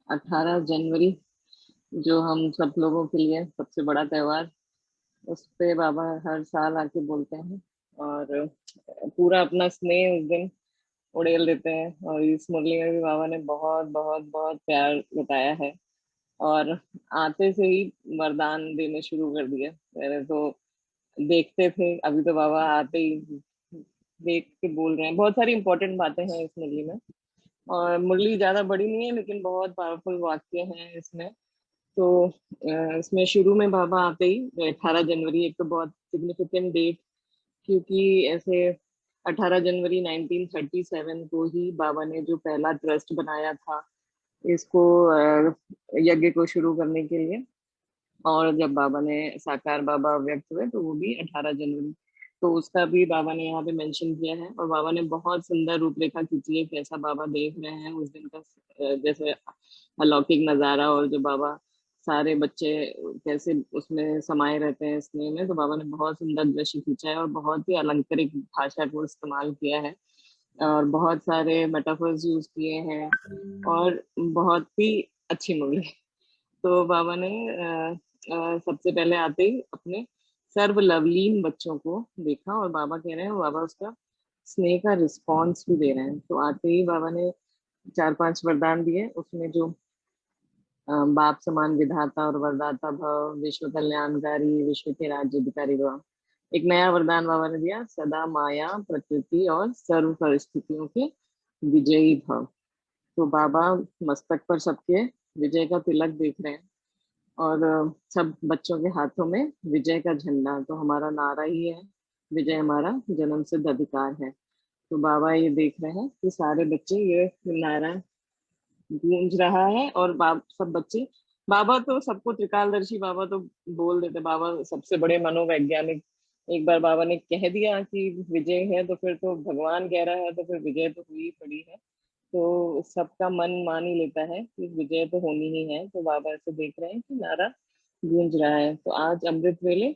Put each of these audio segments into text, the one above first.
18 जनवरी, जो हम सब लोगों के लिए सबसे बड़ा त्योहार, उस पे बाबा हर साल आके बोलते हैं और पूरा अपना स्नेह उस दिन उड़ेल देते हैं। और इस मुरली में भी बाबा ने बहुत बहुत बहुत प्यार बताया है और आते से ही वरदान देने शुरू कर दिया। पहले तो देखते थे, अभी तो बाबा आते ही देख के बोल रहे हैं। बहुत सारी इंपॉर्टेंट बातें हैं इस मुरली में, और मुरली ज्यादा बड़ी नहीं है लेकिन बहुत पावरफुल वाक्य हैं इसमें। तो इसमें शुरू में बाबा आते ही 18 जनवरी, एक तो बहुत सिग्निफिकेंट डेट, क्योंकि ऐसे 18 जनवरी 1937 को ही बाबा ने जो पहला ट्रस्ट बनाया था इसको, यज्ञ को शुरू करने के लिए। और जब बाबा ने साकार बाबा व्यक्त हुए तो वो भी 18 जनवरी, तो उसका भी बाबा ने यहाँ पे मेंशन किया है। और बाबा ने बहुत सुंदर रूपरेखा खींची है, कैसा बाबा देख रहे हैं उस दिन का, जैसे अलौकिक नजारा, और जो बाबा सारे बच्चे कैसे उसमें समाये रहते हैं स्नेह में। तो बाबा ने बहुत सुंदर दृश्य खींचा है और बहुत ही अलंकारिक भाषा को इस्तेमाल किया है और बहुत सारे मेटाफर्स यूज किए हैं और बहुत ही अच्छी मूवी। तो बाबा ने सबसे पहले आते ही अपने सर्व लवलीन बच्चों को देखा और बाबा कह रहे हैं, बाबा उसका स्नेह का रिस्पॉन्स भी दे रहे हैं। तो आते ही बाबा ने 4-5 वरदान दिए, उसमें जो बाप समान विधाता और वरदाता भव, विश्व कल्याणकारी, विश्व के राज्य अधिकारी भव। एक नया वरदान बाबा ने दिया, सदा माया प्रकृति और सर्व परिस्थितियों के विजयी भव। तो बाबा मस्तक पर सबके विजय का तिलक देख रहे हैं और सब बच्चों के हाथों में विजय का झंडा। तो हमारा नारा ही है, विजय हमारा जन्म सिद्ध अधिकार है। तो बाबा ये देख रहे हैं कि सारे बच्चे ये नारा गूंज रहा है और सब बच्चे, बाबा तो सबको त्रिकालदर्शी, बाबा तो बोल देते, बाबा सबसे बड़े मनोवैज्ञानिक। एक बार बाबा ने कह दिया कि विजय है तो फिर तो भगवान कह रहा है तो फिर विजय तो हुई पड़ी है। तो सबका मन मान ही लेता है कि विजय तो होनी ही है। तो बाबा ऐसे देख रहे हैं कि नारा गूंज रहा है। तो आज अमृत वेले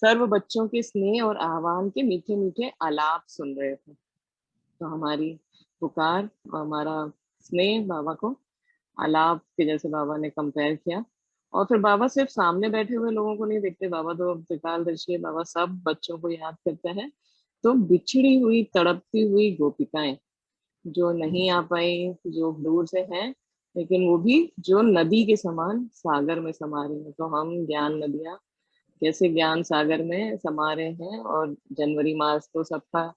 सर्व बच्चों के स्नेह और आह्वान के मीठे मीठे आलाप सुन रहे थे। तो हमारी पुकार और हमारा स्नेह बाबा को आलाप के जैसे बाबा ने कंपेयर किया। और फिर बाबा सिर्फ सामने बैठे हुए लोगों को नहीं देखते, बाबा तो त्रिकालदर्शी है, बाबा सब बच्चों को याद करते हैं। तो बिछड़ी हुई तड़पती हुई गोपिकाएं जो नहीं आ पाई, जो दूर से हैं, लेकिन वो भी जो नदी के समान सागर में समा रही है। तो हम ज्ञान नदियां कैसे ज्ञान सागर में समा रहे हैं। और जनवरी मास तो सबका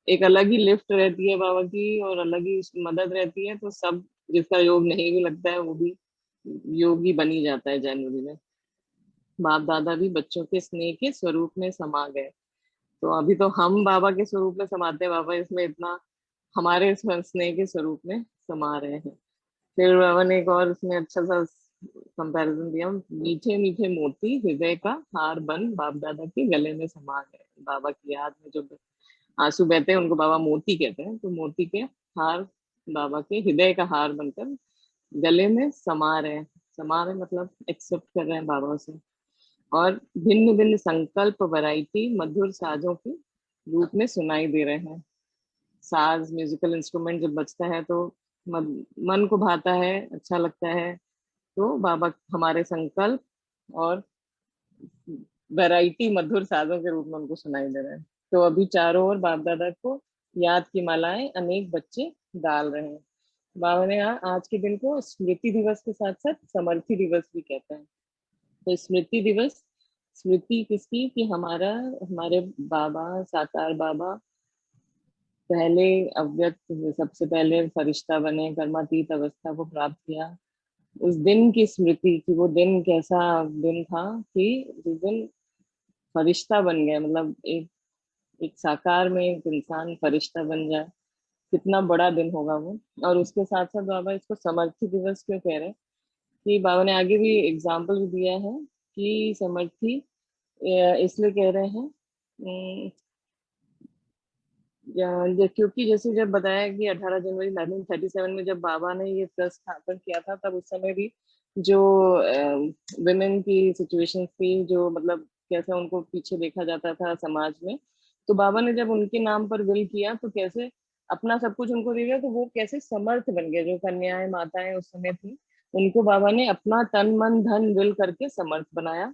एक अलग ही लिफ्ट रहती है बाबा की और अलग ही मदद रहती है। तो सब, जिसका योग नहीं भी लगता है वो भी योगी बनी जाता है जनवरी में। बाप दादा भी बच्चों के स्नेह के स्वरूप में समा गए। तो अभी तो हम बाबा के स्वरूप में समाते हैं, बाबा इसमें इतना हमारे स्नेह के स्वरूप में समा रहे हैं। फिर बाबा ने एक और उसमें अच्छा सा कंपैरिजन दिया, मीठे मीठे मोती हृदय का हार बन बाप दादा के गले में समा गए। बाबा की याद में जो आंसू बहते हैं उनको बाबा मोती कहते हैं। तो मोती के हार बाबा के हृदय का हार बनकर गले में समा रहे हैं। समा रहे मतलब एक्सेप्ट कर रहे हैं बाबा से। और भिन्न भिन्न संकल्प वैरायटी मधुर साजों के रूप में सुनाई दे रहे हैं। साज म्यूजिकल इंस्ट्रूमेंट जब बजता है तो मन को भाता है, अच्छा लगता है। तो बाबा हमारे संकल्प और वैरायटी मधुर साजों के रूप में उनको सुनाई दे रहे हैं। तो अभी चारों ओर बाप दादा को याद की मालाएं अनेक बच्चे डाल रहे हैं। बाबा ने आज के दिन को स्मृति दिवस के साथ साथ समर्थी दिवस भी कहते हैं। तो स्मृति दिवस, स्मृति किसकी, कि हमारे बाबा साकार बाबा पहले अव्यक्त, सबसे पहले फरिश्ता बने, कर्मातीत अवस्था को प्राप्त किया। उस दिन की स्मृति, कि वो दिन कैसा दिन था कि जिस दिन फरिश्ता बन गया, मतलब एक साकार में एक इंसान फरिश्ता बन जाए, कितना बड़ा दिन होगा वो। और उसके साथ साथ बाबा इसको समर्थी दिवस क्यों कह रहे हैं, कि बाबा ने आगे भी एग्जाम्पल भी दिया है कि समर्थी इसलिए कह रहे हैं, क्योंकि जैसे जब बताया कि 18 जनवरी 1937 में जब बाबा ने ये ट्रस्ट स्थापन किया था, तब उस समय भी जो विमेन की सिचुएशन थी, जो मतलब कैसा उनको पीछे देखा जाता था समाज में। तो बाबा ने जब उनके नाम पर विल किया तो कैसे अपना सब कुछ उनको दे दिया, तो वो कैसे समर्थ बन गए। जो कन्याएं माताएं उस समय थी उनको बाबा ने अपना तन मन धन विल करके समर्थ बनाया।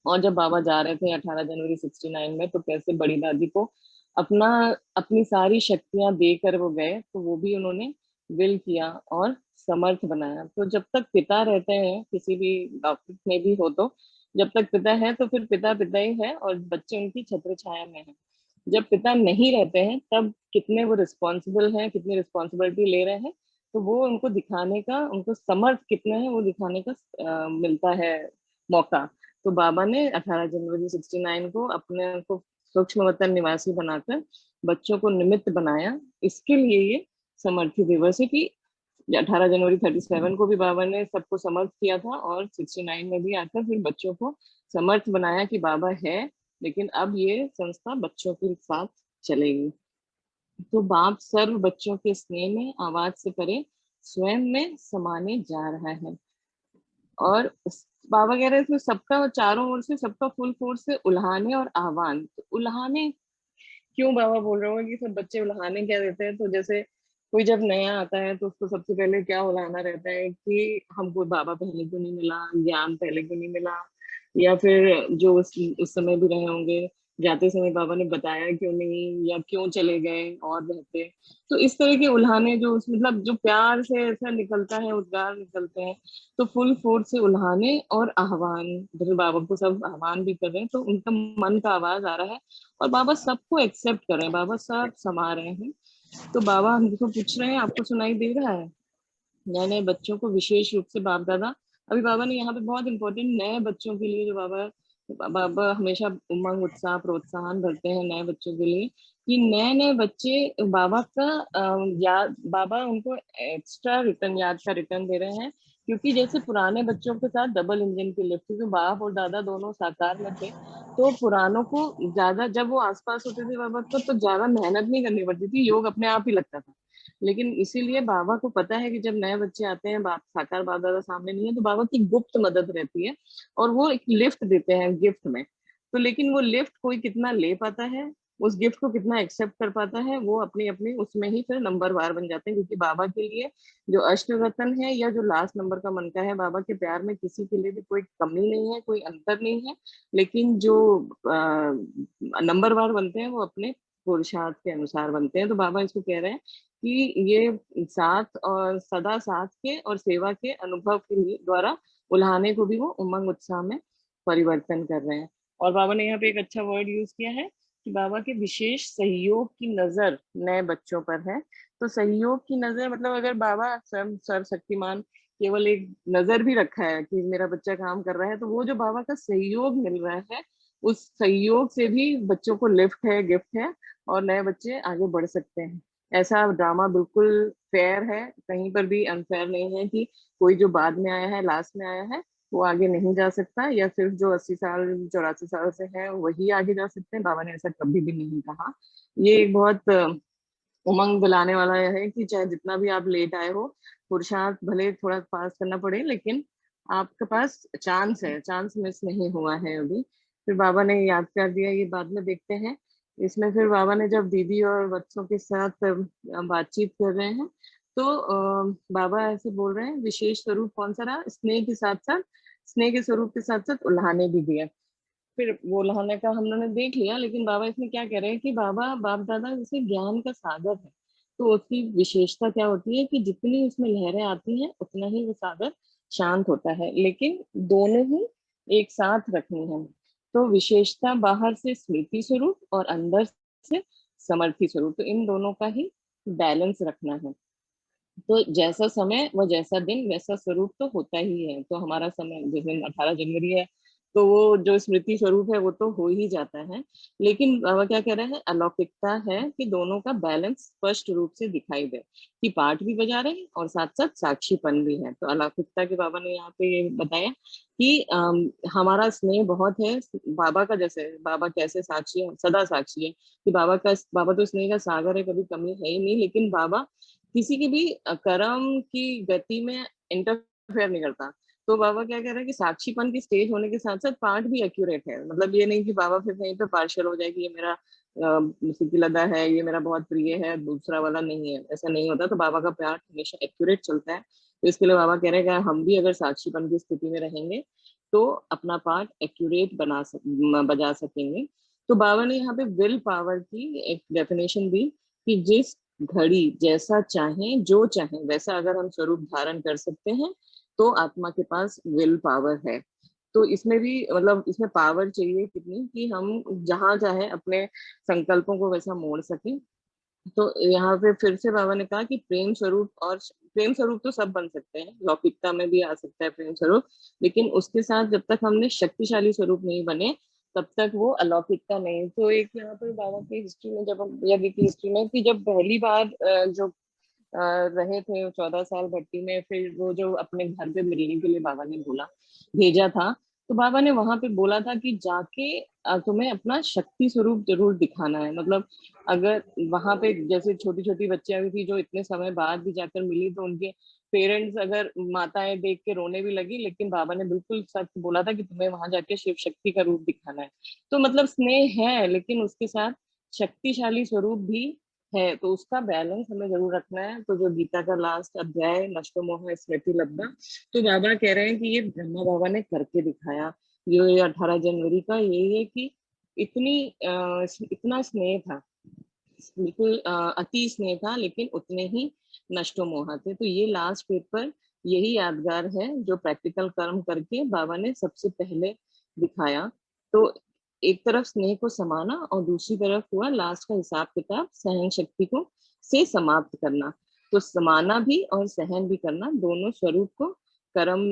और जब बाबा जा रहे थे 18 जनवरी 69 में, तो कैसे बड़ी दादी को अपना अपनी सारी शक्तियां देकर वो गए, तो वो भी उन्होंने विल किया और समर्थ बनाया। तो जब तक पिता रहते हैं, किसी भी डॉक्टर में भी हो, तो जब तक पिता है तो फिर पिता पिता ही है और बच्चे उनकी छत्र छाया में है। जब पिता नहीं रहते हैं तब कितने वो रिस्पॉन्सिबल हैं, कितनी रिस्पॉन्सिबिलिटी ले रहे हैं, तो वो उनको दिखाने का, उनको समर्थ कितने हैं वो दिखाने का मिलता है मौका। तो बाबा ने 18 जनवरी 69 को अपने को सूक्ष्म वतन निवासी बनाकर बच्चों को निमित्त बनाया। इसके लिए ये समर्थी दिवस है कि 18 जनवरी 37 को भी बाबा ने सबको समर्थ किया था, और 69 में भी आकर फिर बच्चों को समर्थ बनाया कि बाबा है, लेकिन अब ये संस्था बच्चों के साथ चलेगी। तो बाप सर्व बच्चों के स्नेह में आवाज से परे स्वयं में समाने जा रहा है। और बाबा कह रहे थे सबका चारों ओर से सबका फुल फोर्स से उल्हाने और आह्वान। तो उल्हाने क्यों बाबा बोल रहे हो कि सब बच्चे उल्हाने क्या देते हैं? तो जैसे कोई जब नया आता है तो उसको सबसे पहले क्या उल्हाना रहता है कि हमको बाबा पहले क्यों नहीं मिला, ज्ञान पहले क्यों नहीं मिला, या फिर जो उस समय भी रहे होंगे, जाते समय बाबा ने बताया क्यों नहीं, या क्यों चले गए और रहते। तो इस तरह के उल्हाने जो मतलब जो प्यार से ऐसा निकलता है, उद्गार निकलते हैं। तो फुल फोर्स से उल्हाने और आह्वान, जैसे बाबा को सब आह्वान भी कर रहे हैं, तो उनका मन का आवाज आ रहा है और बाबा सबको एक्सेप्ट कर रहे हैं, बाबा सब समा रहे हैं। तो बाबा हमको पूछ रहे हैं आपको सुनाई दे रहा है? नए नए बच्चों को विशेष रूप से बाप दादा, अभी बाबा ने यहाँ पे बहुत इंपॉर्टेंट नए बच्चों के लिए, जो बाबा बाबा हमेशा उमंग उत्साह प्रोत्साहन भरते हैं नए बच्चों के लिए, कि नए नए बच्चे बाबा का याद, बाबा उनको एक्स्ट्रा रिटर्न, याद का रिटर्न दे रहे हैं। क्योंकि जैसे पुराने बच्चों के साथ डबल इंजन की लिफ्ट, क्योंकि बाप और दादा दोनों साकार में थे, तो पुरानों को ज्यादा, जब वो आसपास होते थे बाबा को, तो ज्यादा मेहनत नहीं करनी पड़ती थी, योग अपने आप ही लगता था। लेकिन इसीलिए बाबा को पता है कि जब नए बच्चे आते हैं, बाप साकार बाप दादा सामने नहीं है, तो बाबा की गुप्त मदद रहती है और वो एक लिफ्ट देते हैं गिफ्ट में। तो लेकिन वो लिफ्ट कोई कितना ले पाता है, उस गिफ्ट को कितना एक्सेप्ट कर पाता है, वो अपनी अपनी उसमें ही फिर नंबरवार बन जाते हैं। क्योंकि बाबा के लिए जो अष्ट रतन है या जो लास्ट नंबर का मन का है, बाबा के प्यार में किसी के लिए भी कोई कमी नहीं है, कोई अंतर नहीं है। लेकिन जो नंबरवार बनते हैं वो अपने पुरुषार्थ के अनुसार बनते हैं। तो बाबा इसको कह रहे हैं कि ये साथ और सदा साथ के और सेवा के अनुभव के लिए द्वारा उल्हाने को भी वो उमंग उत्साह में परिवर्तन कर रहे हैं। और बाबा ने यहाँ पे एक अच्छा वर्ड यूज किया है कि बाबा के विशेष सहयोग की नजर नए बच्चों पर है। तो सहयोग की नजर मतलब अगर बाबा स्वयं सर्वशक्तिमान केवल एक नजर भी रखा है कि मेरा बच्चा काम कर रहा है, तो वो जो बाबा का सहयोग मिल रहा है, उस सहयोग से भी बच्चों को लिफ्ट है, गिफ्ट है, और नए बच्चे आगे बढ़ सकते हैं। ऐसा ड्रामा बिल्कुल फेयर है, कहीं पर भी अनफेयर नहीं है कि कोई जो बाद में आया है, लास्ट में आया है, वो आगे नहीं जा सकता, या सिर्फ जो 80 साल 84 साल से है वही आगे जा सकते हैं। बाबा ने ऐसा कभी भी नहीं कहा। ये एक बहुत उमंग दिलाने वाला है कि चाहे जितना भी आप लेट आए हो, पुरुषार्थ भले थोड़ा पास करना पड़े, लेकिन आपके पास चांस है, चांस मिस नहीं हुआ है अभी। फिर बाबा ने याद कर दिया, ये बाद में देखते हैं। इसमें फिर बाबा ने जब दीदी और बच्चों के साथ बातचीत कर रहे हैं, तो बाबा ऐसे बोल रहे हैं, विशेष स्वरूप कौन सा रहा, स्नेह के साथ साथ, स्नेह के स्वरूप के साथ साथ उल्हाने भी दिया। फिर वो लहाने का हम लोगों ने देख लिया, लेकिन बाबा इसमें क्या कह रहे हैं कि बाबा बाप दादा जैसे ज्ञान का सागर है, तो उसकी विशेषता क्या होती है कि जितनी उसमें लहरें आती हैं उतना ही वो सागर शांत होता है, लेकिन दोनों ही एक साथ रखनी है। तो विशेषता बाहर से स्मृति स्वरूप और अंदर से समर्थी स्वरूप, तो इन दोनों का ही बैलेंस रखना है। तो जैसा समय व जैसा दिन वैसा स्वरूप तो होता ही है। तो हमारा समय जिस दिन 18 जनवरी है, तो वो जो स्मृति स्वरूप है वो तो हो ही जाता है। लेकिन बाबा क्या कह रहे हैं, अलौकिकता है कि दोनों का बैलेंस स्पष्ट रूप से दिखाई दे, कि पाठ भी बजा रहे हैं और साथ साथ साक्षीपन भी है। तो अलौकिकता के बाबा ने यहाँ पे ये बताया कि हमारा स्नेह बहुत है बाबा का, जैसे बाबा कैसे साक्षी है, सदा साक्षी है कि बाबा तो स्नेह का सागर है, कभी कमी है ही नहीं। लेकिन बाबा किसी की भी कर्म की गति में इंटरफेयर नहीं करता। तो बाबा क्या कह रहे हैं कि साक्षीपन की स्टेज होने के साथ साथ पाठ भी एक्यूरेट है। मतलब ये नहीं कि बाबा फिर कहीं पे पार्शियल हो जाए कि ये मेरा सिद्धि लदा है, ये मेरा बहुत प्रिय है, दूसरा वाला नहीं है, ऐसा नहीं होता। तो बाबा का पाठ हमेशा एक्यूरेट चलता है। तो इसके लिए बाबा कह रहे हैं कि हम भी अगर साक्षीपन की स्थिति में रहेंगे तो अपना पार्ट एक्यूरेट बजा सकेंगे। तो बाबा ने यहाँ पे विल पावर की एक डेफिनेशन दी कि जिस घड़ी जैसा चाहे जो चाहे वैसा अगर हम स्वरूप धारण कर सकते हैं तो आत्मा के पास विल पावर है। तो इसमें भी मतलब इसमें पावर चाहिए कितनी कि हम जहां चाहे अपने संकल्पों को वैसा मोड़ सकें। तो यहाँ पे फिर से बाबा ने कहा कि प्रेम स्वरूप, और प्रेम स्वरूप तो सब बन सकते हैं, लौकिकता में भी आ सकता है प्रेम स्वरूप, लेकिन उसके साथ जब तक हमने शक्तिशाली स्वरूप नहीं बने तब तक वो अलौकिकता नहीं। तो एक यहाँ पे बाबा की हिस्ट्री में, जब हम यज्ञ की हिस्ट्री में, कि जब पहली बार जो रहे थे 14 साल भट्टी में, फिर वो जो अपने घर पे मिलने के लिए बाबा ने बोला, भेजा था, तो बाबा ने वहां पे बोला था कि जाके तुम्हें अपना शक्ति स्वरूप जरूर दिखाना है। मतलब अगर वहां पे जैसे छोटी छोटी बच्चियां भी थी जो इतने समय बाद भी जाकर मिली, तो उनके पेरेंट्स अगर माताएं देख के रोने भी लगी, लेकिन बाबा ने बिल्कुल सच बोला था कि तुम्हें वहां जाके शिव शक्ति का रूप दिखाना है। तो मतलब स्नेह है लेकिन उसके साथ शक्तिशाली स्वरूप भी है, तो उसका बैलेंस हमें जरूर रखना है। तो जो गीता का लास्ट अध्याय नष्टो मोह स्मृति लब्धा, तो बाबा कह रहे हैं कि ये ब्रह्मा बाबा ने करके दिखाया। जो ये 18 जनवरी का यही है कि इतना स्नेह था, बिल्कुल अति स्नेह था, लेकिन उतने ही नष्टो मोह थे। तो ये लास्ट पेपर यही यादगार है जो प्रैक्टिकल कर्म करके बाबा ने सबसे पहले दिखाया। तो एक तरफ स्नेह को समाना और दूसरी तरफ हुआ लास्ट का हिसाब किताब सहन शक्ति को से समाप्त करना। तो समाना भी और सहन भी करना, दोनों स्वरूप को कर्म,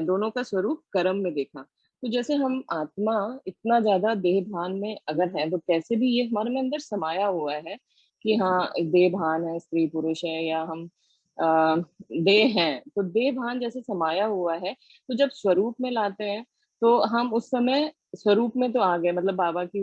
दोनों का स्वरूप कर्म में देखा। तो जैसे हम आत्मा इतना ज्यादा देह भान में अगर है, तो कैसे भी ये हमारे में अंदर समाया हुआ है कि हाँ देह भान है, स्त्री पुरुष है, या हम देह हैं, तो देह भान जैसे समाया हुआ है। तो जब स्वरूप में लाते हैं तो हम उस समय स्वरूप में तो आ गए, मतलब बाबा की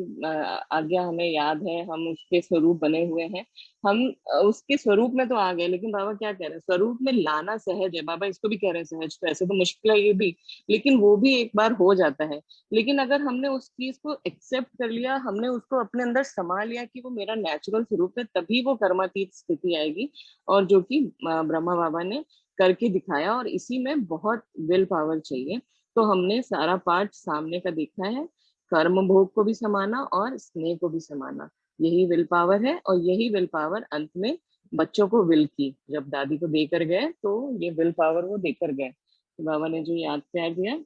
आज्ञा हमें याद है, हम उसके स्वरूप बने हुए हैं, हम उसके स्वरूप में तो आ गए। लेकिन बाबा क्या कह रहे हैं, स्वरूप में लाना सहज है, बाबा इसको भी कह रहे हैं सहज, तो ऐसे तो मुश्किल है ये भी, लेकिन वो भी एक बार हो जाता है। लेकिन अगर हमने उस चीज को एक्सेप्ट कर लिया, हमने उसको अपने अंदर समा लिया कि वो मेरा नेचुरल स्वरूप है, तभी वो कर्मातीत स्थिति आएगी, और जो कि ब्रह्मा बाबा ने करके दिखाया। और इसी में बहुत विल पावर चाहिए। तो हमने सारा पार्ट सामने का देखा है, कर्म भोग को भी समाना और स्नेह को भी समाना, यही विल पावर है। और यही विल पावर अंत में बच्चों को विल की जब दादी को देकर गए, तो ये विल पावर वो देकर गए। तो बाबा ने जो याद प्यार दिया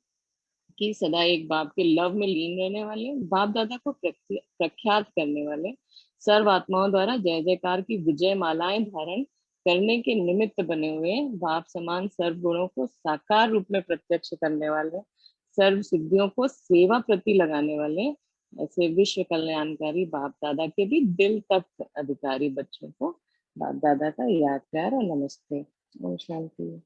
कि सदा एक बाप के लव में लीन रहने वाले, बाप दादा को प्रख्यात करने वाले, सर्व आत्माओं द्वारा जय जयकार की विजय मालाएं धारण करने के निमित्त बने हुए, बाप समान सर्व गुणों को साकार रूप में प्रत्यक्ष करने वाले, सर्व सिद्धियों को सेवा प्रति लगाने वाले, ऐसे विश्व कल्याणकारी बाप दादा के भी दिल तक अधिकारी बच्चों को बाप दादा का याद प्यार और नमस्ते। ओम शांति।